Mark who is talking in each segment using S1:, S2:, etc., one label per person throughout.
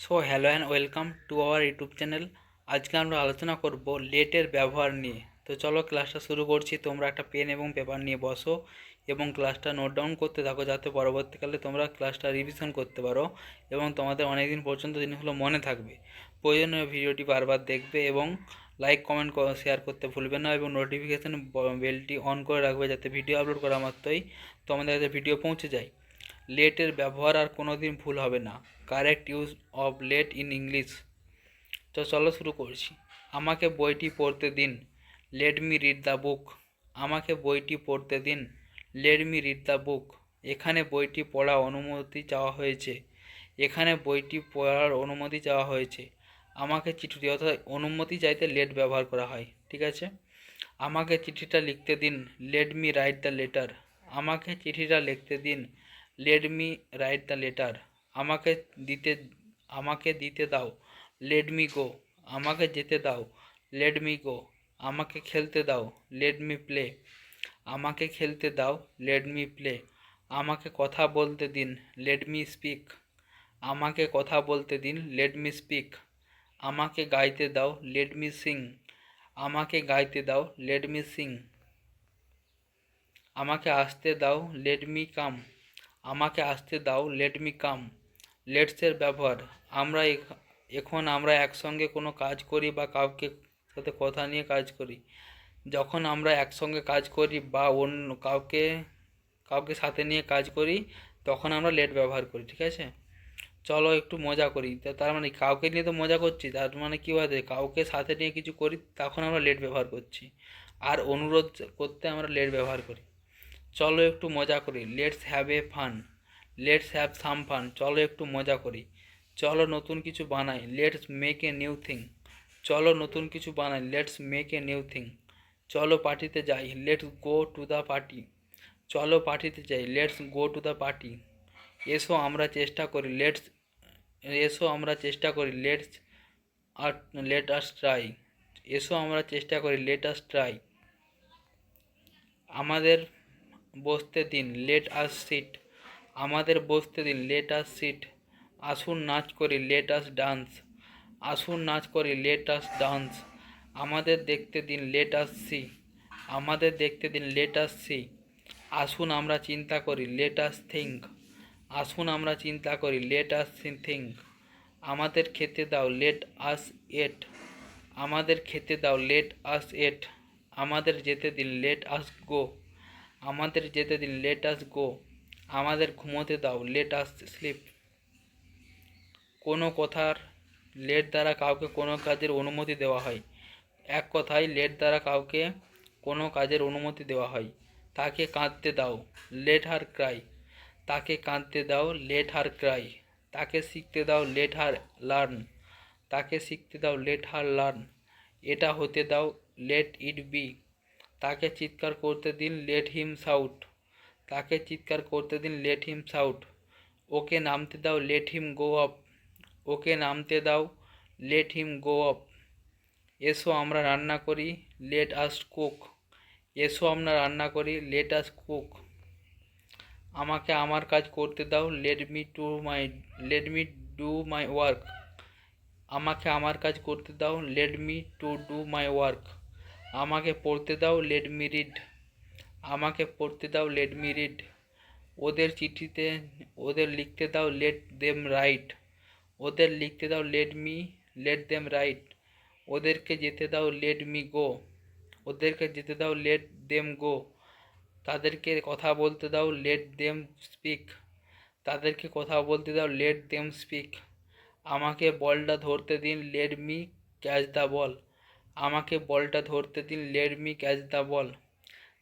S1: So hello and welcome to our YouTube channel. আজকে আমরা আলোচনা করব লেটের ব্যবহার নিয়ে। তো চলো ক্লাসটা শুরু করছি। তোমরা একটা পেন এবং পেপার নিয়ে বসো এবং ক্লাসটা নোট ডাউন করতে থাকো, যাতে পরবর্তীকালে তোমরা ক্লাসটা রিভিশন করতে পারো এবং তোমাদের অনেক দিন পর্যন্ত জিনিসগুলো মনে থাকবে। প্রয়োজনীয় ভিডিওটি বারবার দেখবে এবং লাইক কমেন্ট শেয়ার করতে ভুলবে না এবং নোটিফিকেশান বেলটি অন করে রাখবে, যাতে ভিডিও আপলোড করা মাত্রই তোমাদের কাছে ভিডিও পৌঁছে যায়। লেটের ব্যবহার আর কোনো দিন ভুল হবে না। Correct use of let in English. তো চলো শুরু করছি। আমাকে বইটি পড়তে দিন, let me read the book. আমাকে বইটি পড়তে দিন, let me read the book. এখানে বইটি পড়ার অনুমতি চাওয়া হয়েছে। এখানে বইটি পড়ার অনুমতি চাওয়া হয়েছে। আমাকে চিঠিটি, অর্থাৎ অনুমতি চাইতে লেট ব্যবহার করা হয়, ঠিক আছে। আমাকে চিঠিটা লিখতে দিন, let me write the letter. আমাকে চিঠিটা লিখতে দিন, let me write the letter. আমাকে দিতে আমাকে দিতে দাও, লেট মি গো। আমাকে যেতে দাও, লেট মি গো। আমাকে খেলতে দাও, লেট মি প্লে। আমাকে খেলতে দাও, লেট মি প্লে। আমাকে কথা বলতে দিন, লেট মি স্পিক। আমাকে কথা বলতে দিন, লেট মি স্পিক। আমাকে গাইতে দাও, লেট মি সিং। আমাকে গাইতে দাও, লেট মি সিং। আমাকে আসতে দাও, লেট মি কাম। আমাকে আসতে দাও, লেট মি কাম। লেটসের ব্যবহার। আমরা এখন আমরা একসঙ্গে কোনো কাজ করি বা কাউকে সাথে কথা নিয়ে কাজ করি। যখন আমরা একসঙ্গে কাজ করি বা অন্য কাউকে কাউকে সাথে নিয়ে কাজ করি, তখন আমরা লেট ব্যবহার করি, ঠিক আছে। চলো একটু মজা করি। তার মানে কাউকে নিয়ে তো মজা করছি, তার মানে কী বলতে, কাউকে সাথে নিয়ে কিছু করি তখন আমরা লেট ব্যবহার করছি। আর অনুরোধ করতে আমরা লেট ব্যবহার করি। চলো একটু মজা করি, let's have a fun. Let's have some fun. চলো একটু মজা করি। চলো নতুন কিছু বানাই, let's make a new thing. চলো নতুন কিছু বানাই, let's make a new thing. চলো পার্টিতে যাই, let's go to the party. চলো পার্টিতে যাই, let's go to the party. এসো আমরা চেষ্টা করি, এসো আমরা চেষ্টা করি, লেট আস ট্রাই। এসো আমরা চেষ্টা করি, লেট আস ট্রাই। আমাদের বসতে দিন, লেট আস সিট। আমাদের বসতে দিন, লেট আস সিট। আসুন নাচ করি, লেট আস ডান্স। আসুন নাচ করি, লেট আস ডান্স। আমাদের দেখতে দিন, লেট আস সি। আমাদের দেখতে দিন, লেট আস সি। আসুন আমরা চিন্তা করি, লেট আস থিঙ্ক। আসুন আমরা চিন্তা করি, লেট আস থিঙ্ক। আমাদের খেতে দাও, লেট আস এট। আমাদের খেতে দাও, লেট আস এট। আমাদের যেতে দিন, লেট আস গো। আমাদের যেতে দিন, লেট আস গো। আমাদের ঘুমোতে দাও, লেট আস স্লিপ। কোনো কথার লেট দ্বারা কাউকে কোনো কাজের অনুমতি দেওয়া হয়। এক কথায় লেট দ্বারা কাউকে কোনো কাজের অনুমতি দেওয়া হয়। তাকে কাঁদতে দাও, লেট হার ক্রাই। তাকে কাঁদতে দাও, লেট হার ক্রাই। তাকে শিখতে দাও, লেট হার লার্ন। তাকে শিখতে দাও, লেট হার লার্ন। এটা হতে দাও, লেট ইট বি। তাকে চিৎকার করতে দিন, লেট হিম শাউট। তাকে চিৎকার করতে দিন, লেট হিম শাউট। ওকে নামতে দাও, লেট হিম গো আপ। ওকে নামতে দাও, লেট হিম গো আপ। এসো আমরা রান্না করি, লেট আস কুক। এসো আমরা রান্না করি, লেট আস কুক। আমাকে আমার কাজ করতে দাও, let me do my work. আমাকে আমার কাজ করতে দাও, let me to do my work. আমাকে পড়তে দাও, লেট মি রিড। আমাকে পড়তে দাও, লেট মি রিড। ওদের চিঠিতে ওদের লিখতে দাও, লেট দেম রাইট। ওদের লিখতে দাও, লেট দেম রাইট। ওদেরকে যেতে দাও, লেট মি গো। ওদেরকে যেতে দাও, লেট দেম গো। তাদেরকে কথা বলতে দাও, লেট দেম স্পিক। তাদেরকে কথা বলতে দাও, লেট দেম স্পিক। আমাকে বলটা ধরতে দিন, let me catch the ball. আমাকে বলটা ধরতে দিন, let me catch the ball.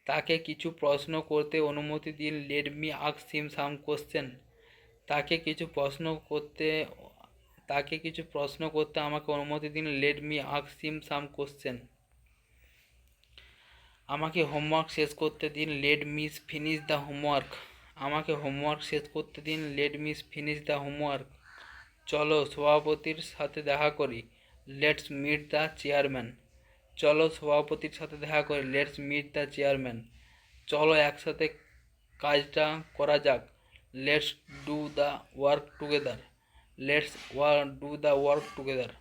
S1: তাকে কিছু প্রশ্ন করতে অনুমতি দিন, লেট মি আস্ক হিম সাম কোশ্চেন। তাকে কিছু প্রশ্ন করতে তাকে কিছু প্রশ্ন করতে আমাকে অনুমতি দিন, লেট মি আস্ক হিম সাম কোশ্চেন। আমাকে হোমওয়ার্ক শেষ করতে দিন, let me finish the homework. আমাকে হোমওয়ার্ক শেষ করতে দিন, let me finish the homework. চলো সভাপতির সাথে দেখা করি, লেটস মিট দ্য চেয়ারম্যান। চলো সভাপতির সাথে দেখা করি, লেটস মিট দ্য চেয়ারম্যান। চলো একসাথে কাজটা করা যাক, let's do the work together. Let's do the work together.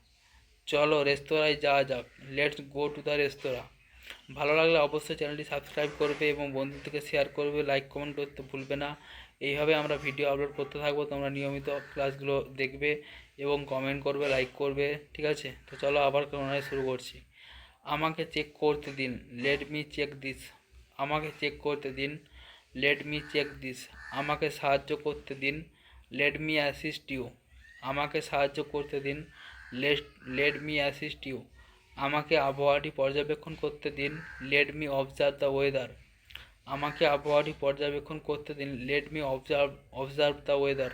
S1: চলো রেস্তোরাঁয় যাওয়া যাক, লেটস গো টু দ্য রেস্তোরাঁ। ভালো লাগলে অবশ্যই চ্যানেলটি সাবস্ক্রাইব করবে এবং বন্ধুদেরকে শেয়ার করবে, লাইক কমেন্ট করতে ভুলবে না। এইভাবে আমরা ভিডিও আপলোড করতে থাকবো, তোমরা নিয়মিত ক্লাসগুলো দেখবে এবং কমেন্ট করবে, লাইক করবে, ঠিক আছে? তো চলো আবার ক্রমান্বয়ে শুরু করছি। আমাকে চেক করতে দিন, লেট মি চেক দিস। আমাকে চেক করতে দিন, লেট মি চেক দিস। আমাকে সাহায্য করতে দিন, লেট মি অ্যাসিস্ট ইউ। আমাকে সাহায্য করতে দিন, লেট মি অ্যাসিস্ট ইউ। আমাকে আবহাওয়াটি পর্যবেক্ষণ করতে দিন, let me observe the weather. আমাকে আবহাওয়াটি পর্যবেক্ষণ করতে দিন, let me observe the weather.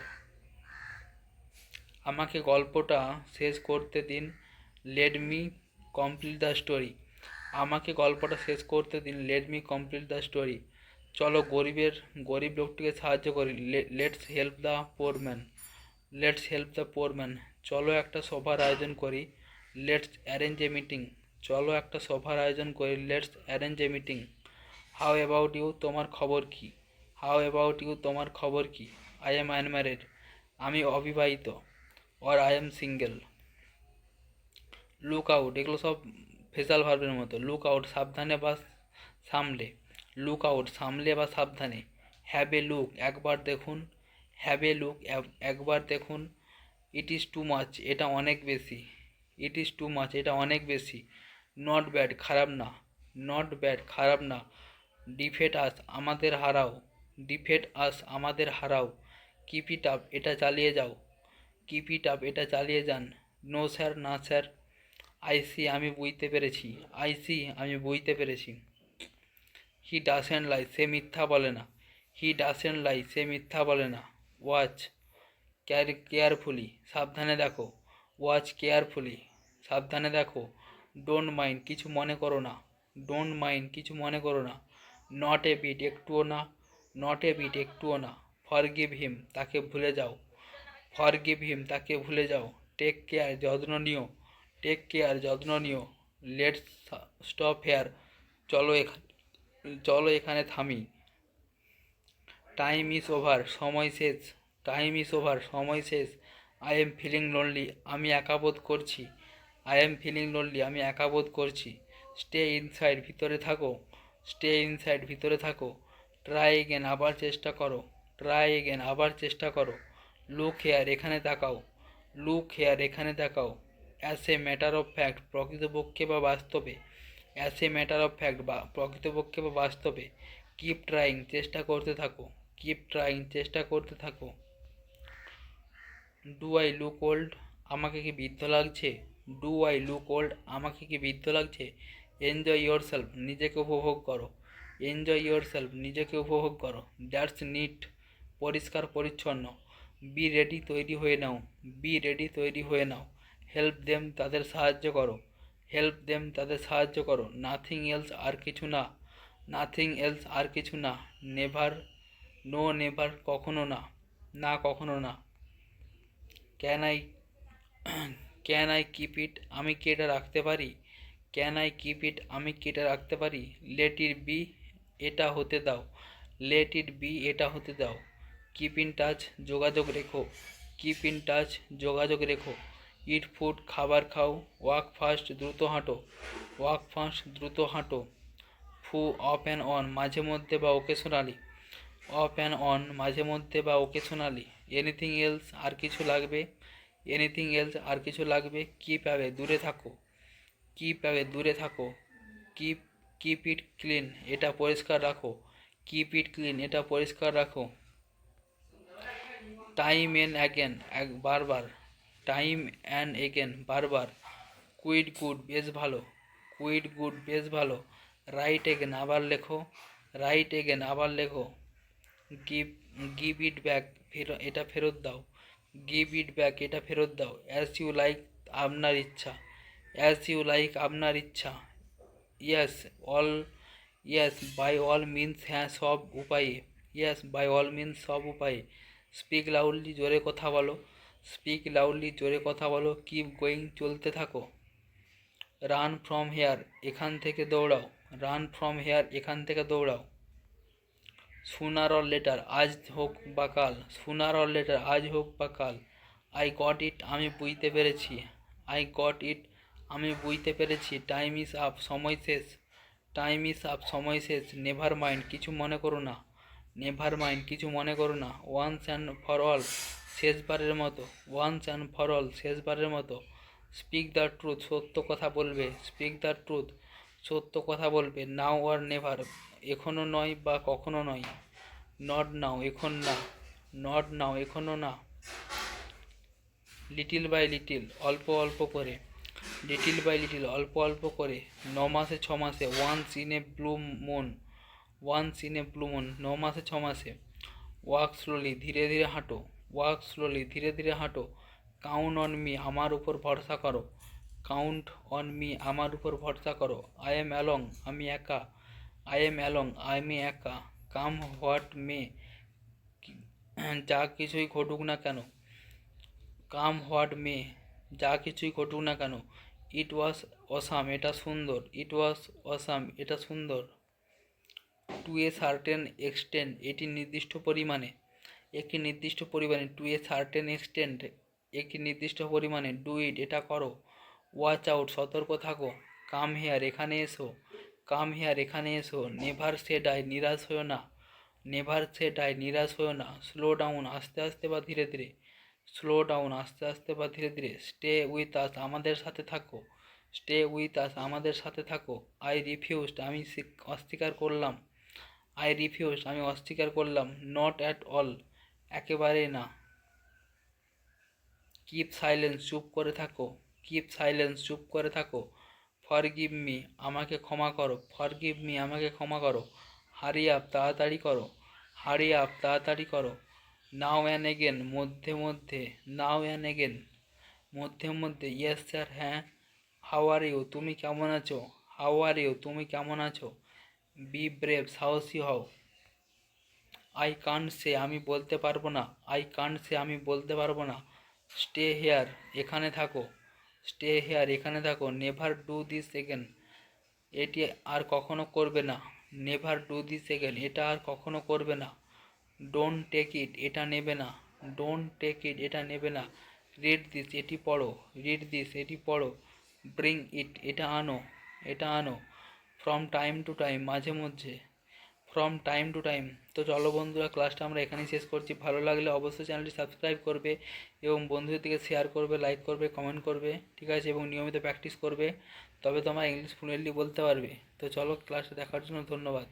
S1: আমাকে গল্পটা শেষ করতে দিন, let me complete the story. আমাকে গল্পটা শেষ করতে দিন, let me complete the story. চলো গরিব লোকটিকে সাহায্য করি, let's help the poor man. Let's help the poor man. চলো একটা সভার আয়োজন করি, লেটস অ্যারেঞ্জ এ মিটিং। চলো একটা সভার আয়োজন করি, let's arrange a meeting. How about you, তোমার খবর কি? হাউ অ্যাবাউট ইউ, তোমার খবর কি? আই এম আনম্যারিড, আমি অবিবাহিত। Or I am single. Look out, এগুলো সব ফেসাল ভার্বের মতো। লুক আউট, সাবধানে বা সামলে। লুক আউট, সামলে বা সাবধানে। হ্যাভ এ লুক, একবার দেখুন। হ্যাভ এ লুক, একবার দেখুন। ইট ইজ টু মাচ, এটা অনেক বেশি। ইট ইজ টু মাচ, এটা অনেক বেশি। নট ব্যাড, খারাপ না। নট ব্যাড, খারাপ না। ডিফেট আস, আমাদের হারাও। ডিফেট আস, আমাদের হারাও। কিপ ইট আপ, এটা চালিয়ে যাও। কিপ ইট আপ, এটা চালিয়ে যান। নো স্যার, না স্যার। আইসি, আমি বুঝতে পেরেছি। আইসি, আমি বুঝতে পেরেছি। হি ডাসেন্ট লাই, সে মিথ্যা বলে না। হি ডাসেন্ট লাই, সে মিথ্যা বলে না। ওয়াচ, কেয়ারফুলি, সাবধানে দেখো। ওয়াচ কেয়ারফুলি, সাবধানে দেখো। ডোন্ট মাইন্ড, কিছু মনে করো না। ডোন্ট মাইন্ড, কিছু মনে করো না। নট এ বিট, একটুও না। নট এ বিট, একটুও না। ফরগিভ হিম, তাকে ভুলে যাও। ফরগিভ হিম, তাকে ভুলে যাও। টেক কেয়ার, যত্ন নিও। টেক কেয়ার, যত্ন নিও। লেটস স্টপ হেয়ার, চলো এখানে, চলো এখানে থামি। টাইম ইজ ওভার, সময় শেষ। টাইম ইজ ওভার, সময় শেষ। আই এম ফিলিং লোনলি, আমি একা বোধ করছি। আই এম ফিলিং লোনলি, আমি একা বোধ করছি। স্টে ইনসাইড, ভিতরে থাকো। স্টে ইনসাইড, ভিতরে থাকো। ট্রাই এগেন, আবার চেষ্টা করো। ট্রাই এগেন, আবার চেষ্টা করো। লুক হেয়ার, এখানে তাকাও। লুক হেয়ার, এখানে তাকাও। As a matter of fact, প্রকৃতপক্ষে বা বাস্তবে। As a matter of fact, বা প্রকৃতপক্ষে বা বাস্তবে। কিপ ট্রাইং, চেষ্টা করতে থাকো। কিপ ট্রাইং, চেষ্টা করতে থাকো। ডু আই লুক ওল্ড, আমাকে কি বৃদ্ধ লাগছে? ডু আই লুক ওল্ড, আমাকে কি বৃদ্ধ লাগছে? এনজয় ইয়োর সেলফ, নিজেকে উপভোগ করো। এনজয় ইয়োর সেলফ, নিজেকে উপভোগ করো। দ্যাটস নিট, পরিষ্কার পরিচ্ছন্ন। বি রেডি, তৈরি হয়ে নাও। বি রেডি, তৈরি হয়ে নাও। হেল্প দেম, তাদের সাহায্য করো। হেল্প দেম, তাদের সাহায্য করো। নাথিং এলস, আর কিছু না। নাথিং এলস, আর কিছু না। নেভার, নো নেভার, কখনো না। না, কখনো না। Can I, can I keep it, আমি কি এটা রাখতে পারি? ক্যান আই কিপ ইট, আমি কি এটা রাখতে পারি? লেট ইট বি, এটা হতে দাও। লেট ইট বি, এটা হতে দাও। কিপ ইন টাচ, যোগাযোগ রেখো। কিপ ইন টাচ, যোগাযোগ রেখো। ইট ফুড, খাবার খাও। ওয়াক ফাস্ট, দ্রুত হাঁটো। ওয়াক ফাস্ট, দ্রুত হাঁটো। ফু, অফ অ্যান্ড অন, মাঝে মধ্যে বা ওকেশনালি। অফ অ্যান্ড অন, মাঝে মধ্যে বা ওকেশনালি। এনিথিং এলস, আর কিছু লাগবে? এনিথিং এলস, আর কিছু লাগবে? কিপ অ্যাওয়ে, দূরে থাকো। কিপ অ্যাওয়ে, দূরে থাকো। কিপ, কিপ ইট ক্লিন, এটা পরিষ্কার রাখো। কিপ ইট ক্লিন, এটা পরিষ্কার রাখো। টাইম এন্ড অ্যাগেন, বারবার। টাইম অ্যান্ড এগেন, বারবার। কুইট গুড, বেশ ভালো। কুইট গুড, বেশ ভালো। রাইট এগেন, আবার লেখো। রাইট এগেন, আবার লেখো। গিভ, গিভ ইট ব্যাক, এটা ফেরত দাও। গিভ ইট ব্যাক, এটা ফেরত দাও। অ্যাজ ইউ লাইক, আপনার ইচ্ছা। অ্যাজ ইউ লাইক, আপনার ইচ্ছা। Yes, all, yes by all means, হ্যাঁ সব উপায়ে। ইয়েস বাই অল মিন্স, সব উপায়ে। স্পিক লাউডলি, জোরে কথা বলো। স্পিক লাউডলি, জোরে কথা বলো। কিপ গোয়িং, চলতে থাকো। রান ফ্রম হেয়ার, এখান থেকে দৌড়াও। রান ফ্রম হেয়ার, এখান থেকে দৌড়াও। সুনার অর লেটার, আজ হোক বা কাল। সুনার অর লেটার, আজ হোক বা কাল। আই গট ইট, আমি বুঝতে পেরেছি। আই গট ইট, আমি বুঝতে পেরেছি। টাইম ইজ আপ, সময় শেষ। টাইম ইজ আপ, সময় শেষ। নেভার মাইন্ড, কিছু মনে করো না। নেভার মাইন্ড, কিছু মনে করো না। ওয়ান্স অ্যান্ড ফর অল, শেষবারের মতো। ওয়ান্স অ্যান্ড ফর অল, শেষবারের মতো। স্পিক দ্য ট্রুথ, সত্য কথা বলবে। স্পিক দ্য ট্রুথ, সত্য কথা বলবে। নাও আর নেভার, এখনও নয় বা কখনো নয়। নট নাও, এখন না। নট নাও, এখনও না। লিটিল বাই লিটিল, অল্প অল্প করে। লিটিল বাই লিটিল, অল্প অল্প করে। 9 মাসে 6 মাসে। Once in a blue moon. Once in a blue moon, 9 মাসে 6 মাসে। ওয়াক স্লোলি, ধীরে ধীরে হাঁটো। ওয়াক স্লোলি, ধীরে ধীরে হাঁটো। কাউন্ট অন মি, আমার উপর ভরসা করো। কাউন্ট অন মি, আমার উপর ভরসা করো। আই এম অ্যালং, আমি একা। আই এম অ্যালং, আমি একা। কাম হোয়াট মে, যা কিছুই ঘটুক না কেন। কাম হোয়াট মে, যা কিছুই ঘটুক না কেন। ইট ওয়াজ অসাম, এটা সুন্দর। ইট ওয়াজ অসাম, এটা সুন্দর। টু এ সার্টেন এক্সটেন্ট, এটি নির্দিষ্ট পরিমাণে। একটি নির্দিষ্ট পরিমাণে। টু এ সার্টেন এক্সটেন্ট, একটি নির্দিষ্ট পরিমাণে। ডু ইট, এটা করো। ওয়াচ আউট, সতর্ক থাকো। কাম হেয়ার, এখানে এসো। কাম হেয়ার, এখানে এসো। নেভার সে ডাই, নিরাশ হয়েও না। নেভার সে ডাই, নিরাশ হয়েও না। স্লো ডাউন, আস্তে আস্তে বা ধীরে ধীরে। স্লো ডাউন, আস্তে আস্তে বা ধীরে ধীরে। স্টে উইথ আস, আমাদের সাথে থাকো। স্টে উইথ আস, আমাদের সাথে থাকো। আই রিফিউজড, আমি অস্বীকার করলাম। আই রিফিউজড, আমি অস্বীকার করলাম। নট অ্যাট অল, একেবারেই না। কিপ সাইলেন্স, চুপ করে থাকো। কিপ সাইলেন্স, চুপ করে থাকো। ফরগিভ মি, আমাকে ক্ষমা করো। ফরগিভ মি, আমাকে ক্ষমা করো। হারি আপ, তাড়াতাড়ি করো। হারি আপ, তাড়াতাড়ি করো। নাও অ্যান্ড এগেন, মধ্যে মধ্যে। নাও অ্যান্ড এগেন, মধ্যে মধ্যে। ইয়েস স্যার, হ্যাঁ। হাউ আর ইউ, তুমি কেমন আছো। হাউ আর ইউ, তুমি কেমন আছো। বি ব্রেভ, সাহসী হও। আই কান্ট সে, আমি বলতে পারবো না। আই কান্ট সে, আমি বলতে পারবো না। স্টে হেয়ার, এখানে থাকো। স্টে হেয়ার, এখানে থাকো। নেভার ডু দিস এগেন, এটি আর কখনো করবে না। নেভার ডু দিস এগেন, এটা আর কখনো করবে না। ডোন্ট টেক ইট, এটা নেবে না। ডোন্ট টেক ইট, এটা নেবে না। রিড দিস, এটি পড়ো। রিড দিস, এটি পড়ো। ব্রিং ইট, এটা আনো। এটা আনো। ফ্রম টাইম টু টাইম, মাঝে মধ্যে। From time to time. তো চলো বন্ধুরা, ক্লাসটা আমরা এখানেই শেষ করছি। ভালো লাগলে অবশ্যই চ্যানেলটি সাবস্ক্রাইব করবে এবং বন্ধুদের দিকে শেয়ার করবে, লাইক করবে, কমেন্ট করবে, ঠিক আছে, এবং নিয়মিত প্র্যাকটিস করবে। তবে তোমরা ইংলিশ ফ্লুয়েন্টলি বলতে পারবে। তো চলো, ক্লাসটা দেখার জন্য ধন্যবাদ।